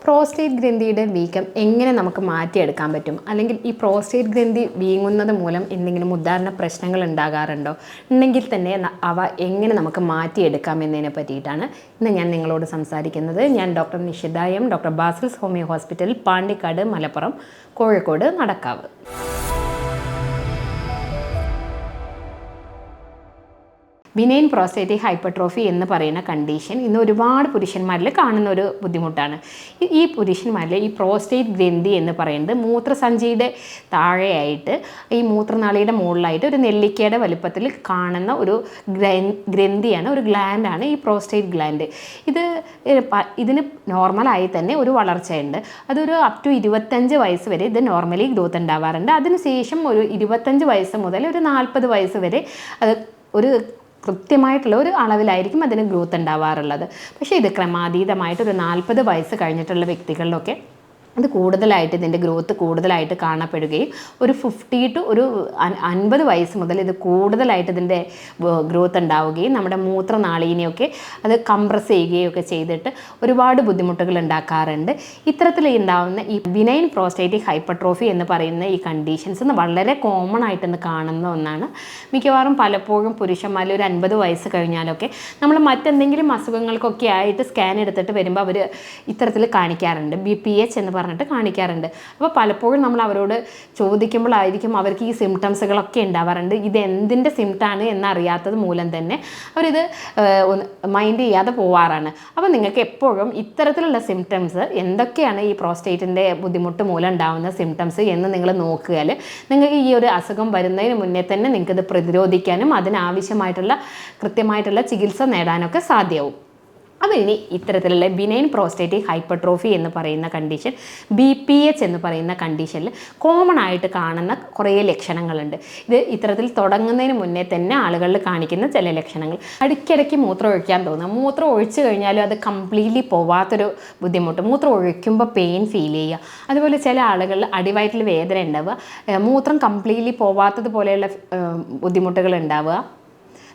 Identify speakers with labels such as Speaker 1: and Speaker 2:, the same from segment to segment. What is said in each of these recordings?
Speaker 1: Prostate ഗ്രന്ഥിയുടെ വീക്കം എങ്ങനെ നമുക്ക് മാറ്റിയെടുക്കാൻ പറ്റും? അല്ലെങ്കിൽ ഈ പ്രോസ്റ്റേറ്റ് ഗ്രന്ഥി വീങ്ങുന്നത് മൂലം എന്തെങ്കിലും ഉദാഹരണ പ്രശ്നങ്ങൾ ഉണ്ടാകാറുണ്ടോ? ഉണ്ടെങ്കിൽ തന്നെ അവ എങ്ങനെ നമുക്ക് മാറ്റിയെടുക്കാം എന്നതിനെ പറ്റിയിട്ടാണ് ഇന്ന് ഞാൻ നിങ്ങളോട് സംസാരിക്കുന്നത്. ഞാൻ doctor Nishitha M, doctor Basil's homeo hospital, Pandikkad, Malappuram, Kozhikode, Nadakkavu. Benign prostatic hypertrophy എന്ന് പറയുന്ന കണ്ടീഷൻ ഇന്ന് ഒരുപാട് പുരുഷന്മാരിൽ കാണുന്ന ഒരു ബുദ്ധിമുട്ടാണ്. ഈ പുരുഷന്മാരിൽ ഈ പ്രോസ്റ്റേറ്റ് ഗ്രന്ഥി എന്ന് പറയുന്നത് മൂത്രസഞ്ചിയുടെ താഴെയായിട്ട് ഈ മൂത്രനാളിയുടെ മുകളിലായിട്ട് ഒരു നെല്ലിക്കയുടെ വലുപ്പത്തിൽ കാണുന്ന ഒരു ഗ്രന്ഥിയാണ്, ഒരു ഗ്ലാൻഡാണ് ഈ പ്രോസ്റ്റേറ്റ് ഗ്ലാൻഡ്. ഇതിന് നോർമലായി തന്നെ ഒരു വളർച്ചയുണ്ട്. അതൊരു അപ് ടു 25 വയസ്സ് വരെ ഇത് നോർമലി ഗ്രോത്ത് ഉണ്ടാവാറുണ്ട്. അതിനുശേഷം ഒരു 25 വയസ്സ് മുതൽ ഒരു 40 വയസ്സ് വരെ അത് ഒരു കൃത്യമായിട്ടുള്ള ഒരു അളവിലായിരിക്കും അതിന് ഗ്രോത്ത് ഉണ്ടാവാറുള്ളത്. പക്ഷേ ഇത് ക്രമാതീതമായിട്ട് ഒരു 40 വയസ്സ് കഴിഞ്ഞിട്ടുള്ള വ്യക്തികളിലൊക്കെ അത് കൂടുതലായിട്ട് ഇതിൻ്റെ ഗ്രോത്ത് കൂടുതലായിട്ട് കാണപ്പെടുകയും ഒരു 50 to 50 വയസ്സ് മുതൽ ഇത് കൂടുതലായിട്ട് ഇതിൻ്റെ ഗ്രോത്ത് ഉണ്ടാവുകയും നമ്മുടെ മൂത്രനാളീനെയൊക്കെ അത് കംപ്രസ് ചെയ്യുകയൊക്കെ ചെയ്തിട്ട് ഒരുപാട് ബുദ്ധിമുട്ടുകൾ ഉണ്ടാക്കാറുണ്ട്. ഇത്തരത്തിൽ ഉണ്ടാകുന്ന ഈ ബിനൈൻ പ്രോസ്റ്റേറ്റിക് ഹൈപ്പർട്രോഫി എന്ന് പറയുന്ന ഈ കണ്ടീഷൻസ് വളരെ കോമൺ ആയിട്ടെന്ന് കാണുന്ന ഒന്നാണ്. മിക്കവാറും പലപ്പോഴും പുരുഷന്മാരിൽ ഒരു 50 വയസ്സ് കഴിഞ്ഞാലൊക്കെ നമ്മൾ മറ്റെന്തെങ്കിലും അസുഖങ്ങൾക്കൊക്കെ ആയിട്ട് സ്കാൻ എടുത്തിട്ട് വരുമ്പോൾ അവർ ഇത്തരത്തിൽ കാണിക്കാറുണ്ട്, BPH എന്ന് പറഞ്ഞിട്ട് കാണിക്കാറുണ്ട്. അപ്പോൾ പലപ്പോഴും നമ്മൾ അവരോട് ചോദിക്കുമ്പോഴായിരിക്കും അവർക്ക് ഈ സിംറ്റംസുകളൊക്കെ ഉണ്ടാവാറുണ്ട്. ഇത് എന്തിൻ്റെ സിംറ്റമാണ് എന്നറിയാത്തത് മൂലം തന്നെ അവരിത് മൈൻഡ് ചെയ്യാതെ പോവാറാണ്. അപ്പോൾ നിങ്ങൾക്ക് എപ്പോഴും ഇത്തരത്തിലുള്ള സിംറ്റംസ് എന്തൊക്കെയാണ് ഈ പ്രോസ്റ്റേറ്റിൻ്റെ ബുദ്ധിമുട്ട് മൂലം ഉണ്ടാകുന്ന സിംറ്റംസ് എന്ന് നിങ്ങൾ നോക്കിയാൽ നിങ്ങൾക്ക് ഈ ഒരു അസുഖം വരുന്നതിന് മുന്നേ തന്നെ നിങ്ങൾക്കിത് പ്രതിരോധിക്കാനും അതിനാവശ്യമായിട്ടുള്ള കൃത്യമായിട്ടുള്ള ചികിത്സ നേടാനൊക്കെ സാധ്യമാവും. അപ്പോൾ ഇനി ഇത്തരത്തിലുള്ള ബിനൈൻ പ്രോസ്റ്റേറ്റിക് ഹൈപ്പർട്രോഫി എന്ന് പറയുന്ന കണ്ടീഷൻ, BPH എന്ന് പറയുന്ന കണ്ടീഷനിൽ കോമൺ ആയിട്ട് കാണുന്ന കുറേ ലക്ഷണങ്ങളുണ്ട്. ഇത് ഇത്തരത്തിൽ തുടങ്ങുന്നതിന് മുന്നേ തന്നെ ആളുകളിൽ കാണിക്കുന്ന ചില ലക്ഷണങ്ങൾ. ഇടയ്ക്കിടയ്ക്ക് മൂത്രം ഒഴിക്കാൻ തോന്നുക, മൂത്രം ഒഴിച്ചു കഴിഞ്ഞാലും അത് കംപ്ലീറ്റ്ലി പോവാത്തൊരു ബുദ്ധിമുട്ട്, മൂത്രം ഒഴിക്കുമ്പോൾ പെയിൻ ഫീൽ ചെയ്യുക. അതുപോലെ ചില ആളുകളിൽ അടിവയറ്റിൽ വേദന ഉണ്ടാവുക, മൂത്രം കംപ്ലീറ്റ്ലി പോവാത്തതുപോലെയുള്ള ബുദ്ധിമുട്ടുകൾ ഉണ്ടാവുക.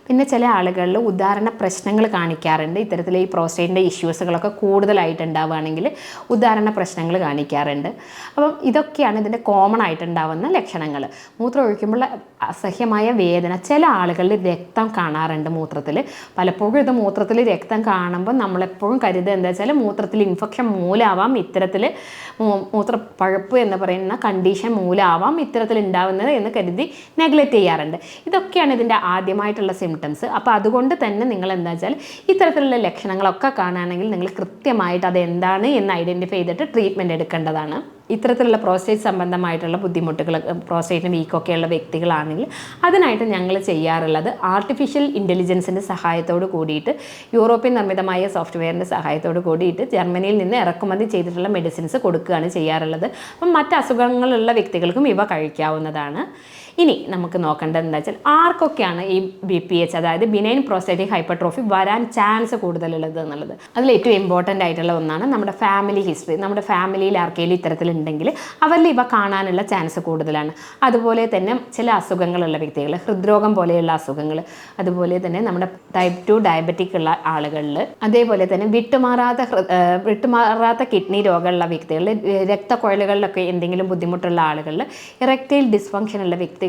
Speaker 1: പിന്നെ ചില ആളുകളിൽ ഉദാഹരണ പ്രശ്നങ്ങൾ കാണിക്കാറുണ്ട്. ഇത്തരത്തിൽ ഈ പ്രോസ്റ്റേറ്റിൻ്റെ ഇഷ്യൂസുകളൊക്കെ കൂടുതലായിട്ട് ഉണ്ടാവുകയാണെങ്കിൽ ഉദാഹരണ പ്രശ്നങ്ങൾ കാണിക്കാറുണ്ട്. അപ്പം ഇതൊക്കെയാണ് ഇതിൻ്റെ കോമൺ ആയിട്ടുണ്ടാവുന്ന ലക്ഷണങ്ങൾ. മൂത്രം ഒഴിക്കുമ്പോൾ അസഹ്യമായ വേദന, ചില ആളുകളിൽ രക്തം കാണാറുണ്ട് മൂത്രത്തിൽ. പലപ്പോഴും ഇത് മൂത്രത്തിൽ രക്തം കാണുമ്പോൾ നമ്മളെപ്പോഴും കരുതുക എന്താ വെച്ചാൽ മൂത്രത്തിൽ ഇൻഫെക്ഷൻ മൂലമാവാം, ഇത്തരത്തിൽ മൂത്രപ്പഴുപ്പ് എന്ന് പറയുന്ന കണ്ടീഷൻ മൂലമാവാം ഇത്തരത്തിൽ ഉണ്ടാവുന്നത് എന്ന് കരുതി നെഗ്ലക്റ്റ് ചെയ്യാറുണ്ട്. ഇതൊക്കെയാണ് ഇതിൻ്റെ ആദ്യമായിട്ടുള്ള സിംറ്റംസ്. അപ്പോൾ അതുകൊണ്ട് തന്നെ നിങ്ങൾ എന്താ വെച്ചാൽ ഇത്തരത്തിലുള്ള ലക്ഷണങ്ങളൊക്കെ കാണുകയാണെങ്കിൽ നിങ്ങൾ കൃത്യമായിട്ട് അത് എന്താണ് എന്ന് ഐഡൻറ്റിഫൈ ചെയ്തിട്ട് ട്രീറ്റ്മെൻറ്റ് എടുക്കേണ്ടതാണ്. ഇത്തരത്തിലുള്ള പ്രോസ്റ്റേറ്റ് സംബന്ധമായിട്ടുള്ള ബുദ്ധിമുട്ടുകൾ, പ്രോസ്റ്റേറ്റിന് വീക്കൊക്കെയുള്ള വ്യക്തികളാണെങ്കിൽ അതിനായിട്ട് ഞങ്ങൾ ചെയ്യാറുള്ളത് ആർട്ടിഫിഷ്യൽ ഇൻ്റലിജൻസിൻ്റെ സഹായത്തോട് കൂടിയിട്ട്, യൂറോപ്യൻ നിർമ്മിതമായ സോഫ്റ്റ്വെയറിൻ്റെ സഹായത്തോട് കൂടിയിട്ട് ജർമ്മനിയിൽ നിന്ന് ഇറക്കുമതി ചെയ്തിട്ടുള്ള മെഡിസിൻസ് കൊടുക്കുകയാണ് ചെയ്യാറുള്ളത്. അപ്പം മറ്റ് അസുഖങ്ങളുള്ള വ്യക്തികൾക്കും ഇവ കഴിക്കാവുന്നതാണ്. ഇനി നമുക്ക് നോക്കേണ്ടത് എന്താ വെച്ചാൽ ആർക്കൊക്കെയാണ് ഈ BPH അതായത് ബിനൈൻ പ്രോസ്റ്റേറ്റിക് ഹൈപ്പർട്രോഫി വരാൻ ചാൻസ് കൂടുതലുള്ളത് എന്നുള്ളത്. അതിൽ ഏറ്റവും ഇമ്പോർട്ടൻ്റ് ആയിട്ടുള്ള ഒന്നാണ് നമ്മുടെ ഫാമിലി ഹിസ്റ്ററി. നമ്മുടെ ഫാമിലിയിൽ ആർക്കെങ്കിലും ഇത്തരത്തിലുണ്ടെങ്കിൽ അവരിൽ ഇവ കാണാനുള്ള ചാൻസ് കൂടുതലാണ്. അതുപോലെ തന്നെ ചില അസുഖങ്ങളുള്ള വ്യക്തികൾ, ഹൃദ്രോഗം പോലെയുള്ള അസുഖങ്ങൾ, അതുപോലെ തന്നെ നമ്മുടെ ടൈപ്പ് 2 ഡയബറ്റിക് ഉള്ള ആളുകളിൽ, അതേപോലെ തന്നെ വിട്ടുമാറാത്ത കിഡ്നി രോഗമുള്ള വ്യക്തികളിൽ, രക്തക്കുഴലുകളിലൊക്കെ എന്തെങ്കിലും ബുദ്ധിമുട്ടുള്ള ആളുകളിൽ, ഇറക്റ്റൈൽ ഡിസ്ഫങ്ഷൻ ഉള്ള വ്യക്തികളിലൊക്കെ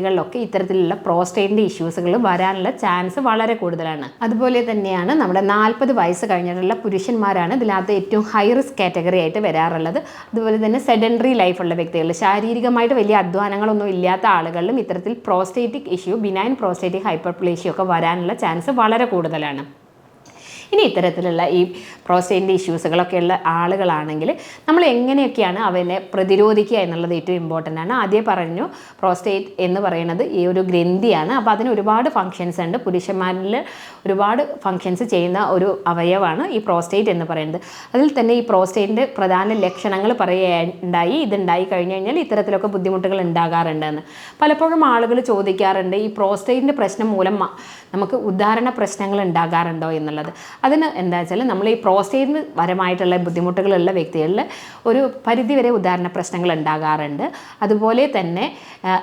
Speaker 1: ഇത്തരത്തിലുള്ള പ്രോസ്റ്റേറ്റിൻ്റെ ഇഷ്യൂസുകൾ വരാനുള്ള ചാൻസ് വളരെ കൂടുതലാണ്. അതുപോലെ തന്നെയാണ് നമ്മുടെ 40 വയസ്സ് കഴിഞ്ഞിട്ടുള്ള പുരുഷന്മാരാണ് ഇതിനകത്ത് ഏറ്റവും ഹൈ റിസ്ക് കാറ്റഗറി ആയിട്ട് വരാറുള്ളത്. അതുപോലെ തന്നെ സെഡൻഡറി ലൈഫുള്ള വ്യക്തികൾ, ശാരീരികമായിട്ട് വലിയ അധ്വാനങ്ങളൊന്നും ഇല്ലാത്ത ആളുകളിലും ഇത്തരത്തിൽ prostatic issue, benign prostatic hyperplasia ഒക്കെ വരാനുള്ള ചാൻസ് വളരെ കൂടുതലാണ്. ഇനി ഇത്തരത്തിലുള്ള ഈ പ്രോസ്റ്റേറ്റിൻ്റെ ഇഷ്യൂസുകളൊക്കെ ഉള്ള ആളുകളാണെങ്കിൽ നമ്മൾ എങ്ങനെയൊക്കെയാണ് അവനെ പ്രതിരോധിക്കുക എന്നുള്ളത് ഏറ്റവും ഇമ്പോർട്ടൻ്റ് ആണ്. ആദ്യം പറഞ്ഞു പ്രോസ്റ്റേറ്റ് എന്ന് പറയുന്നത് ഈ ഒരു ഗ്രന്ഥിയാണ്. അപ്പോൾ അതിന് ഒരുപാട് ഫങ്ഷൻസ് ഉണ്ട്. പുരുഷന്മാരിൽ ഒരുപാട് ഫങ്ഷൻസ് ചെയ്യുന്ന ഒരു അവയവമാണ് ഈ പ്രോസ്റ്റേറ്റ് എന്ന് പറയുന്നത്. അതിൽ തന്നെ ഈ പ്രോസ്റ്റേറ്റിൻ്റെ പ്രധാന ലക്ഷണങ്ങൾ പറയുകയുണ്ടായി. ഇതുണ്ടായി കഴിഞ്ഞ് കഴിഞ്ഞാൽ ഇത്തരത്തിലൊക്കെ ബുദ്ധിമുട്ടുകൾ ഉണ്ടാകാറുണ്ടെന്ന്. പലപ്പോഴും ആളുകൾ ചോദിക്കാറുണ്ട് ഈ പ്രോസ്റ്റേറ്റിൻ്റെ പ്രശ്നം മൂലം നമുക്ക് ഉദാഹരണ പ്രശ്നങ്ങൾ ഉണ്ടാകാറുണ്ടോ എന്നുള്ളത്. അതിന് എന്താ വെച്ചാൽ നമ്മൾ ഈ പ്രോസ്റ്റേറ്റിന് പരമായിട്ടുള്ള ബുദ്ധിമുട്ടുകളുള്ള വ്യക്തികളിൽ ഒരു പരിധിവരെ ഉദാഹരണ പ്രശ്നങ്ങൾ ഉണ്ടാകാറുണ്ട്. അതുപോലെ തന്നെ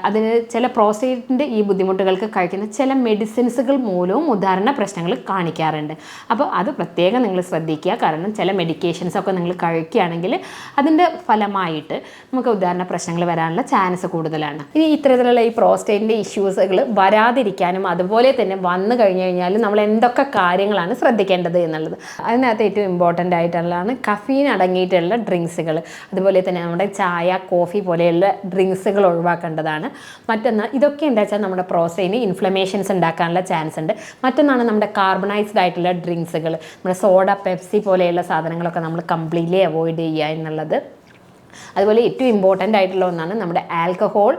Speaker 1: അതിന് ചില പ്രോസ്റ്റേറ്റിൻ്റെ ഈ ബുദ്ധിമുട്ടുകൾക്ക് കഴിക്കുന്ന ചില മെഡിസിൻസുകൾ മൂലവും ഉദാഹരണ പ്രശ്നങ്ങൾ കാണിക്കാറുണ്ട്. അപ്പോൾ അത് പ്രത്യേകം നിങ്ങൾ ശ്രദ്ധിക്കുക. കാരണം ചില മെഡിക്കേഷൻസൊക്കെ നിങ്ങൾ കഴിക്കുകയാണെങ്കിൽ അതിൻ്റെ ഫലമായിട്ട് നമുക്ക് ഉദാഹരണ പ്രശ്നങ്ങൾ വരാനുള്ള ചാൻസ് കൂടുതലാണ്. ഇനി ഇത്തരത്തിലുള്ള ഈ പ്രോസ്റ്റേറ്റിൻ്റെ ഇഷ്യൂസുകൾ വരാതിരിക്കാനും അതുപോലെ തന്നെ വന്നു കഴിഞ്ഞു കഴിഞ്ഞാൽ നമ്മൾ എന്തൊക്കെ കാര്യങ്ങളാണ് ശ്രദ്ധിക്കേണ്ടത് എന്നുള്ളത്. അതിനകത്ത് ഏറ്റവും ഇമ്പോർട്ടൻ്റ് ആയിട്ടുള്ളതാണ് കഫീൻ അടങ്ങിയിട്ടുള്ള ഡ്രിങ്ക്സുകൾ. അതുപോലെ തന്നെ നമ്മുടെ ചായ, കോഫി പോലെയുള്ള ഡ്രിങ്ക്സുകൾ ഒഴിവാക്കേണ്ടതാണ്. മറ്റൊന്ന് ഇതൊക്കെ എന്താ വെച്ചാൽ നമ്മുടെ പ്രോസ്റ്റേറ്റിന് ഇൻഫ്ലമേഷൻസ് ഉണ്ടാക്കാനുള്ള ചാൻസ് ഉണ്ട്. മറ്റൊന്നാണ് നമ്മുടെ കാർബണൈസ്ഡ് ആയിട്ടുള്ള ഡ്രിങ്ക്സുകൾ, നമ്മുടെ സോഡ, പെപ്സി പോലെയുള്ള സാധനങ്ങളൊക്കെ നമ്മൾ കംപ്ലീറ്റ്ലി അവോയ്ഡ് ചെയ്യുക എന്നുള്ളത്. അതുപോലെ ഏറ്റവും ഇമ്പോർട്ടൻ്റ് ആയിട്ടുള്ള ഒന്നാണ് നമ്മുടെ ആൽക്കഹോൾ,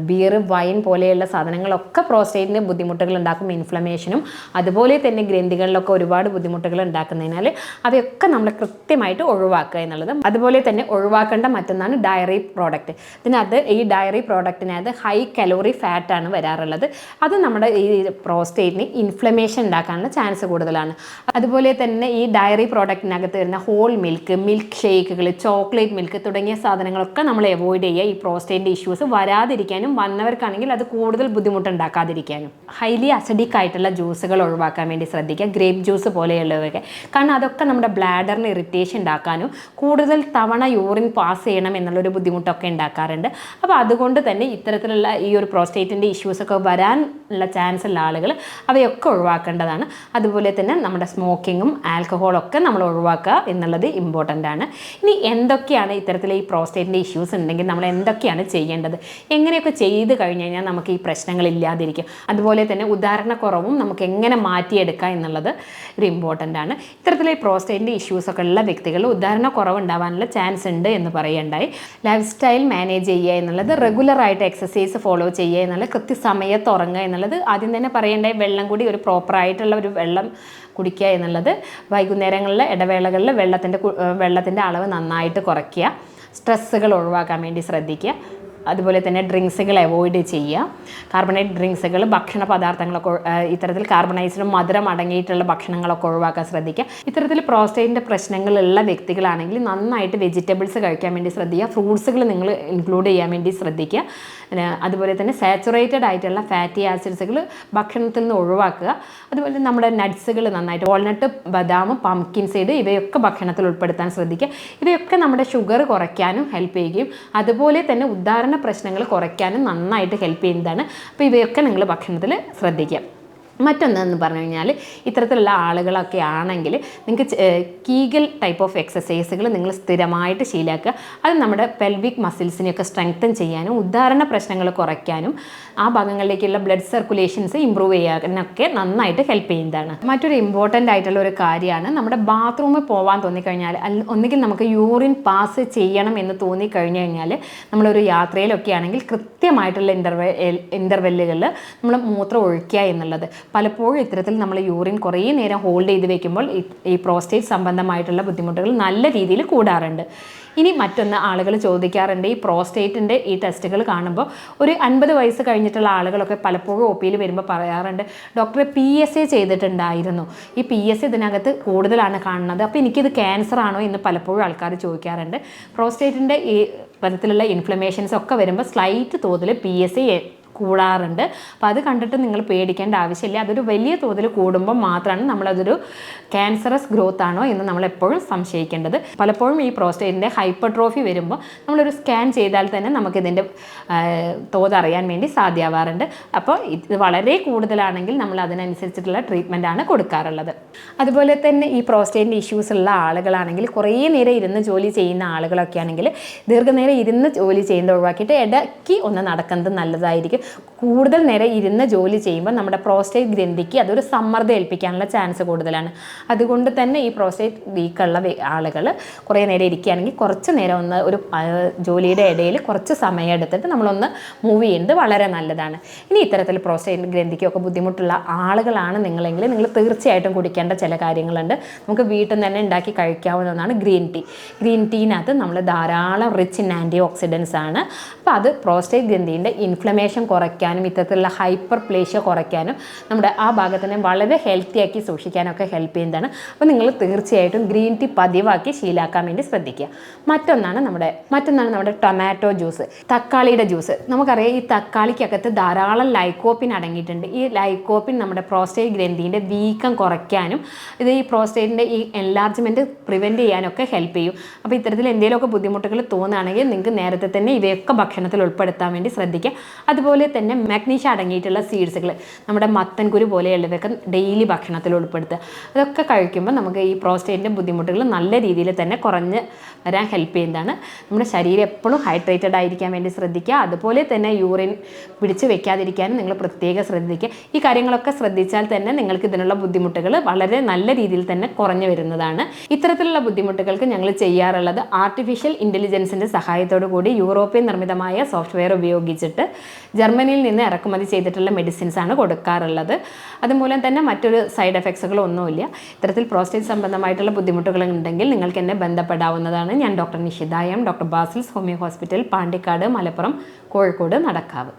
Speaker 1: ബിയർ, വൈൻ പോലെയുള്ള സാധനങ്ങളൊക്കെ പ്രോസ്റ്റേറ്റിന് ബുദ്ധിമുട്ടുകൾ ഉണ്ടാക്കും, ഇൻഫ്ലമേഷനും അതുപോലെ തന്നെ ഗ്രന്ഥികളിലൊക്കെ ഒരുപാട് ബുദ്ധിമുട്ടുകൾ ഉണ്ടാക്കുന്നതിനാൽ അവയൊക്കെ നമ്മൾ കൃത്യമായിട്ട് ഒഴിവാക്കുക എന്നുള്ളത്. അതുപോലെ തന്നെ ഒഴിവാക്കേണ്ട മറ്റൊന്നാണ് ഡയറി പ്രോഡക്റ്റ്. ഇതിനകത്ത് ഈ ഡയറി പ്രോഡക്റ്റിനകത്ത് ഹൈ കലോറി ഫാറ്റാണ് വരാറുള്ളത്. അത് നമ്മുടെ ഈ പ്രോസ്റ്റേറ്റിന് ഇൻഫ്ലമേഷൻ ഉണ്ടാക്കാനുള്ള ചാൻസ് കൂടുതലാണ്. അതുപോലെ തന്നെ ഈ ഡയറി പ്രോഡക്റ്റിനകത്ത് വരുന്ന ഹോൾ മിൽക്ക്, മിൽക്ക് ഷേക്കുകൾ, ചോക്ലേറ്റ് മിൽക്ക് തുടങ്ങിയ സാധനങ്ങളൊക്കെ നമ്മൾ അവോയ്ഡ് ചെയ്യുക. ഈ പ്രോസ്റ്റേറ്റിൻ്റെ ഇഷ്യൂസ് വരാതിരിക്കാനും വന്നവർക്കാണെങ്കിൽ അത് കൂടുതൽ ബുദ്ധിമുട്ടുണ്ടാക്കാതിരിക്കാനും. ഹൈലി അസിഡിക് ആയിട്ടുള്ള ജ്യൂസുകൾ ഒഴിവാക്കാൻ വേണ്ടി ശ്രദ്ധിക്കുക, ഗ്രേപ്പ് ജ്യൂസ് പോലെയുള്ളവയൊക്കെ. കാരണം അതൊക്കെ നമ്മുടെ ബ്ലാഡറിന് ഇറിറ്റേഷൻ ഉണ്ടാക്കാനും കൂടുതൽ തവണ യൂറിൻ പാസ് ചെയ്യണം എന്നുള്ളൊരു ബുദ്ധിമുട്ടൊക്കെ ഉണ്ടാക്കാറുണ്ട്. അപ്പോൾ അതുകൊണ്ട് തന്നെ ഇത്തരത്തിലുള്ള ഈ ഒരു പ്രോസ്റ്റേറ്റിൻ്റെ ഇഷ്യൂസൊക്കെ വരാനുള്ള ചാൻസ് ഉള്ള ആളുകൾ അവയൊക്കെ ഒഴിവാക്കേണ്ടതാണ്. അതുപോലെ തന്നെ നമ്മുടെ സ്മോക്കിങ്ങും ആൽക്കഹോളൊക്കെ നമ്മൾ ഒഴിവാക്കുക എന്നുള്ളത് ഇമ്പോർട്ടൻ്റ് ആണ്. ഇനി എന്തൊക്കെയാണ് ഇത്തരത്തിൽ ഈ പ്രോസ്റ്റേറ്റിൻ്റെ ഇഷ്യൂസ് ഉണ്ടെങ്കിൽ നമ്മൾ എന്തൊക്കെയാണ് ചെയ്യേണ്ടത്, എങ്ങനെയൊക്കെ ചെയ്ത് കഴിഞ്ഞ് കഴിഞ്ഞാൽ നമുക്ക് ഈ പ്രശ്നങ്ങളില്ലാതിരിക്കും, അതുപോലെ തന്നെ ഉദാഹരണക്കുറവും നമുക്ക് എങ്ങനെ മാറ്റിയെടുക്കാം എന്നുള്ളത് ഒരു ഇമ്പോർട്ടൻ്റ് ആണ്. ഇത്തരത്തിൽ ഈ പ്രോസ്റ്റേറ്റിൻ്റെ ഇഷ്യൂസൊക്കെ ഉള്ള വ്യക്തികൾ ഉദാഹരണക്കുറവ് ഉണ്ടാവാനുള്ള ചാൻസ് ഉണ്ട് എന്ന് പറയുണ്ടായി. ലൈഫ് സ്റ്റൈൽ മാനേജ് ചെയ്യുക എന്നുള്ളത്, റെഗുലറായിട്ട് എക്സസൈസ് ഫോളോ ചെയ്യുക എന്നുള്ളത്, കൃത്യസമയത്ത് ഉറങ്ങുക എന്നുള്ളത്, ആദ്യം തന്നെ പറയേണ്ടായി വെള്ളം കൂടി ഒരു പ്രോപ്പറായിട്ടുള്ള ഒരു വെള്ളം കുടിക്കുക എന്നുള്ളത്, വൈകുന്നേരങ്ങളിൽ ഇടവേളകളിൽ വെള്ളത്തിൻ്റെ അളവ് നന്നായിട്ട് കുറയ്ക്കുക, സ്ട്രെസ്സുകൾ ഒഴിവാക്കാൻ വേണ്ടി ശ്രദ്ധിക്കുക. അതുപോലെ തന്നെ ഡ്രിങ്ക്സുകൾ അവോയ്ഡ് ചെയ്യുക. കാർബണേറ്റ് ഡ്രിങ്ക്സുകൾ, ഭക്ഷണ പദാർത്ഥങ്ങളൊക്കെ ഇത്തരത്തിൽ കാർബണൈസ്ഡും മധുരം അടങ്ങിയിട്ടുള്ള ഭക്ഷണങ്ങളൊക്കെ ഒഴിവാക്കാൻ ശ്രദ്ധിക്കുക. ഇത്തരത്തിൽ പ്രോസ്റ്റേറ്റിൻ്റെ പ്രശ്നങ്ങളുള്ള വ്യക്തികളാണെങ്കിൽ നന്നായിട്ട് വെജിറ്റബിൾസ് കഴിക്കാൻ വേണ്ടി ശ്രദ്ധിക്കുക. ഫ്രൂട്ട്സുകൾ നിങ്ങൾ ഇൻക്ലൂഡ് ചെയ്യാൻ വേണ്ടി ശ്രദ്ധിക്കുക. അതുപോലെ തന്നെ സാച്ചുറേറ്റഡ് ആയിട്ടുള്ള ഫാറ്റി ആസിഡ്സുകൾ ഭക്ഷണത്തിൽ നിന്ന് ഒഴിവാക്കുക. അതുപോലെ നമ്മുടെ നട്ട്സുകൾ നന്നായിട്ട്, വാൾനട്ട്, ബദാം, പംകിൻ സീഡ് ഇവയൊക്കെ ഭക്ഷണത്തിൽ ഉൾപ്പെടുത്താൻ ശ്രദ്ധിക്കുക. ഇവയൊക്കെ നമ്മുടെ ഷുഗർ കുറയ്ക്കാനും ഹെൽപ്പ് ചെയ്യുകയും അതുപോലെ തന്നെ ഉദാഹരണ പ്രശ്നങ്ങൾ കുറയ്ക്കാനും നന്നായിട്ട് ഹെൽപ്പ് ചെയ്യുന്നതാണ്. അപ്പോൾ ഇവയൊക്കെ നിങ്ങൾ ഭക്ഷണത്തിൽ ശ്രദ്ധിക്കുക. മറ്റൊന്നെന്ന് പറഞ്ഞു കഴിഞ്ഞാൽ ഇത്തരത്തിലുള്ള ആളുകളൊക്കെ ആണെങ്കിൽ നിങ്ങൾക്ക് കീഗൽ ടൈപ്പ് ഓഫ് എക്സസൈസുകൾ നിങ്ങൾ സ്ഥിരമായിട്ട് ശീലമാക്കുക. അത് നമ്മുടെ പെൽവിക് മസിൽസിനെയൊക്കെ സ്ട്രെങ്തൻ ചെയ്യാനും ഉദാഹരണ പ്രശ്നങ്ങൾ കുറയ്ക്കാനും ആ ഭാഗങ്ങളിലേക്കുള്ള ബ്ലഡ് സർക്കുലേഷൻസ് ഇമ്പ്രൂവ് ചെയ്യാനൊക്കെ നന്നായിട്ട് ഹെൽപ്പ് ചെയ്യുന്നതാണ്. മറ്റൊരു ഇമ്പോർട്ടൻ്റ് ആയിട്ടുള്ള ഒരു കാര്യമാണ് നമ്മുടെ ബാത്റൂമിൽ പോകാൻ തോന്നിക്കഴിഞ്ഞാൽ, ഒന്നുകിൽ നമുക്ക് യൂറിൻ പാസ് ചെയ്യണം എന്ന് തോന്നിക്കഴിഞ്ഞു കഴിഞ്ഞാൽ നമ്മളൊരു യാത്രയിലൊക്കെ ആണെങ്കിൽ കൃത്യമായിട്ടുള്ള ഇൻ്റർവെല്ലുകളിൽ നമ്മൾ മൂത്രം ഒഴിക്കുക എന്നുള്ളത്. പലപ്പോഴും ഇത്തരത്തിൽ നമ്മൾ യൂറിൻ കുറേ നേരം ഹോൾഡ് ചെയ്ത് വെക്കുമ്പോൾ ഈ പ്രോസ്റ്റേറ്റ് സംബന്ധമായിട്ടുള്ള ബുദ്ധിമുട്ടുകൾ നല്ല രീതിയിൽ കൂടാറുണ്ട്. ഇനി മറ്റൊന്ന് ആളുകൾ ചോദിക്കാറുണ്ട്, ഈ പ്രോസ്റ്റേറ്റിൻ്റെ ഈ ടെസ്റ്റുകൾ കാണുമ്പോൾ ഒരു 50 വയസ്സ് കഴിഞ്ഞിട്ടുള്ള ആളുകളൊക്കെ പലപ്പോഴും ഒ പിയിൽ വരുമ്പോൾ പറയാറുണ്ട്, ഡോക്ടറെ PSA ചെയ്തിട്ടുണ്ടായിരുന്നു, ഈ PSA ഇതിനകത്ത് കൂടുതലാണ് കാണുന്നത്, അപ്പോൾ എനിക്കിത് ക്യാൻസർ ആണോ എന്ന് പലപ്പോഴും ആൾക്കാർ ചോദിക്കാറുണ്ട്. പ്രോസ്റ്റേറ്റിൻ്റെ ഈ തരത്തിലുള്ള ഇൻഫ്ലമേഷൻസ് ഒക്കെ വരുമ്പോൾ സ്ലൈറ്റ് തോതിൽ PSA കൂടാറുണ്ട്. അപ്പോൾ അത് കണ്ടിട്ട് നിങ്ങൾ പേടിക്കേണ്ട ആവശ്യമില്ല. അതൊരു വലിയ തോതിൽ കൂടുമ്പോൾ മാത്രമാണ് നമ്മളതൊരു ക്യാൻസറസ് ഗ്രോത്ത് ആണോ എന്ന് നമ്മളെപ്പോഴും സംശയിക്കേണ്ടത്. പലപ്പോഴും ഈ പ്രോസ്റ്റേറ്റിൻ്റെ ഹൈപ്പർട്രോഫി വരുമ്പോൾ നമ്മളൊരു സ്കാൻ ചെയ്താൽ തന്നെ നമുക്കിതിൻ്റെ തോത് അറിയാൻ വേണ്ടി സാധ്യമാവാറുണ്ട്. അപ്പോൾ ഇത് വളരെ കൂടുതലാണെങ്കിൽ നമ്മൾ അതിനനുസരിച്ചിട്ടുള്ള ട്രീറ്റ്മെൻറ്റാണ് കൊടുക്കാറുള്ളത്. അതുപോലെ തന്നെ ഈ പ്രോസ്റ്റേറ്റിൻ്റെ ഇഷ്യൂസ് ഉള്ള ആളുകളാണെങ്കിൽ കുറേ നേരം ഇരുന്ന് ജോലി ചെയ്യുന്ന ആളുകളൊക്കെ ആണെങ്കിൽ ദീർഘനേരം ഇരുന്ന് ജോലി ചെയ്യുന്നത് ഒഴിവാക്കിയിട്ട് ഇടയ്ക്ക് ഒന്ന് നടക്കുന്നത് നല്ലതായിരിക്കും. കൂടുതൽ നേരം ഇരുന്ന് ജോലി ചെയ്യുമ്പോൾ നമ്മുടെ പ്രോസ്റ്റേറ്റ് ഗ്രന്ഥിക്ക് അതൊരു സമ്മർദ്ദം ഏൽപ്പിക്കാനുള്ള ചാൻസ് കൂടുതലാണ്. അതുകൊണ്ട് തന്നെ ഈ പ്രോസ്റ്റേറ്റ് വീക്കുള്ള ആളുകൾ കുറേ നേരം ഇരിക്കുകയാണെങ്കിൽ കുറച്ച് നേരം ഒന്ന് ഒരു ജോലിയുടെ ഇടയിൽ കുറച്ച് സമയം എടുത്തിട്ട് നമ്മളൊന്ന് മൂവ് ചെയ്യുന്നത് വളരെ നല്ലതാണ്. ഇനി ഇത്തരത്തിൽ പ്രോസ്റ്റേറ്റ് ഗ്രന്ഥിക്കൊക്കെ ബുദ്ധിമുട്ടുള്ള ആളുകളാണ് നിങ്ങളെങ്കിൽ നിങ്ങൾ തീർച്ചയായിട്ടും കുടിക്കേണ്ട ചില കാര്യങ്ങളുണ്ട്. നമുക്ക് വീട്ടിൽ നിന്ന് തന്നെ ഉണ്ടാക്കി കഴിക്കാവുന്നതാണ് ഗ്രീൻ ടീ. ഗ്രീൻ ടീനകത്ത് നമ്മൾ ധാരാളം റിച്ച് ഇൻ ആൻറ്റി ഓക്സിഡൻസ് ആണ്. അപ്പോൾ അത് പ്രോസ്റ്റേറ്റ് ഗ്രന്ഥിൻ്റെ ഇൻഫ്ലമേഷൻ കുറയ്ക്കാനും ഇത്തരത്തിലുള്ള ഹൈപ്പർ പ്ലേഷ്യ കുറയ്ക്കാനും നമ്മുടെ ആ ഭാഗത്തിനെ വളരെ ഹെൽത്തി ആക്കി സൂക്ഷിക്കാനൊക്കെ ഹെൽപ്പ് ചെയ്യുന്നതാണ്. അപ്പോൾ നിങ്ങൾ തീർച്ചയായിട്ടും ഗ്രീൻ ടീ പതിവാക്കി ശീലാക്കാൻ വേണ്ടി ശ്രദ്ധിക്കുക. മറ്റൊന്നാണ് നമ്മുടെ ടൊമാറ്റോ ജ്യൂസ്, തക്കാളിയുടെ ജ്യൂസ്. നമുക്കറിയാം ഈ തക്കാളിക്കകത്ത് ധാരാളം ലൈക്കോപ്പിൻ അടങ്ങിയിട്ടുണ്ട്. ഈ ലൈക്കോപ്പിൻ നമ്മുടെ പ്രോസ്റ്റേറ്റ് ഗ്രന്ഥിൻ്റെ വീക്കം കുറയ്ക്കാനും ഇത് ഈ പ്രോസ്റ്റേറ്റിൻ്റെ ഈ എൻലാർജ്മെൻറ്റ് പ്രിവെൻറ്റ് ചെയ്യാനൊക്കെ ഹെൽപ്പ് ചെയ്യും. അപ്പോൾ ഇത്തരത്തിൽ എന്തെങ്കിലുമൊക്കെ ബുദ്ധിമുട്ടുകൾ തോന്നുകയാണെങ്കിൽ നിങ്ങൾക്ക് നേരത്തെ തന്നെ ഇവയൊക്കെ ഭക്ഷണത്തിൽ ഉൾപ്പെടുത്താൻ വേണ്ടി ശ്രദ്ധിക്കുക. അതുപോലെ തന്നെ മാഗ്നീഷ്യം അടങ്ങിയിട്ടുള്ള സീഡ്സുകൾ, നമ്മുടെ മത്തൻകുരു പോലെയുള്ളവയൊക്കെ ഡെയിലി ഭക്ഷണത്തിൽ ഉൾപ്പെടുത്തുക. അതൊക്കെ കഴിക്കുമ്പോൾ നമുക്ക് ഈ പ്രോസ്റ്റേറ്റിൻ്റെ ബുദ്ധിമുട്ടുകൾ നല്ല രീതിയിൽ തന്നെ കുറഞ്ഞ് വരാൻ ഹെൽപ്പ് ചെയ്യുന്നതാണ്. നമ്മുടെ ശരീരം എപ്പോഴും ഹൈഡ്രേറ്റഡ് ആയിരിക്കാൻ വേണ്ടി ശ്രദ്ധിക്കുക. അതുപോലെ തന്നെ യൂറിൻ പിടിച്ച് വെക്കാതിരിക്കാനും നിങ്ങൾ പ്രത്യേകം ശ്രദ്ധിക്കുക. ഈ കാര്യങ്ങളൊക്കെ ശ്രദ്ധിച്ചാൽ തന്നെ നിങ്ങൾക്ക് ഇതിനുള്ള ബുദ്ധിമുട്ടുകൾ വളരെ നല്ല രീതിയിൽ തന്നെ കുറഞ്ഞു വരുന്നതാണ്. ഇത്തരത്തിലുള്ള ബുദ്ധിമുട്ടുകൾക്ക് ഞങ്ങൾ ചെയ്യാറുള്ളത് ആർട്ടിഫിഷ്യൽ ഇൻ്റലിജൻസിൻ്റെ സഹായത്തോടു കൂടി യൂറോപ്യൻ നിർമ്മിതമായ സോഫ്റ്റ്വെയർ ഉപയോഗിച്ചിട്ട് ജർമ്മനിയിൽ നിന്ന് ഇറക്കുമതി ചെയ്തിട്ടുള്ള മെഡിസിൻസ് ആണ് കൊടുക്കാറുള്ളത്. അതുമൂലം തന്നെ മറ്റൊരു സൈഡ് എഫക്ട്സുകളൊന്നുമില്ല. ഇത്തരത്തിൽ പ്രോസ്റ്റേറ്റ് സംബന്ധമായിട്ടുള്ള ബുദ്ധിമുട്ടുകൾ ഉണ്ടെങ്കിൽ നിങ്ങൾക്ക് എന്നെ ബന്ധപ്പെടാവുന്നതാണ്. ഞാൻ doctor Nishitha M, doctor Basil's homeo hospital, Pandikkad, Malappuram, Kozhikode, Nadakkavu.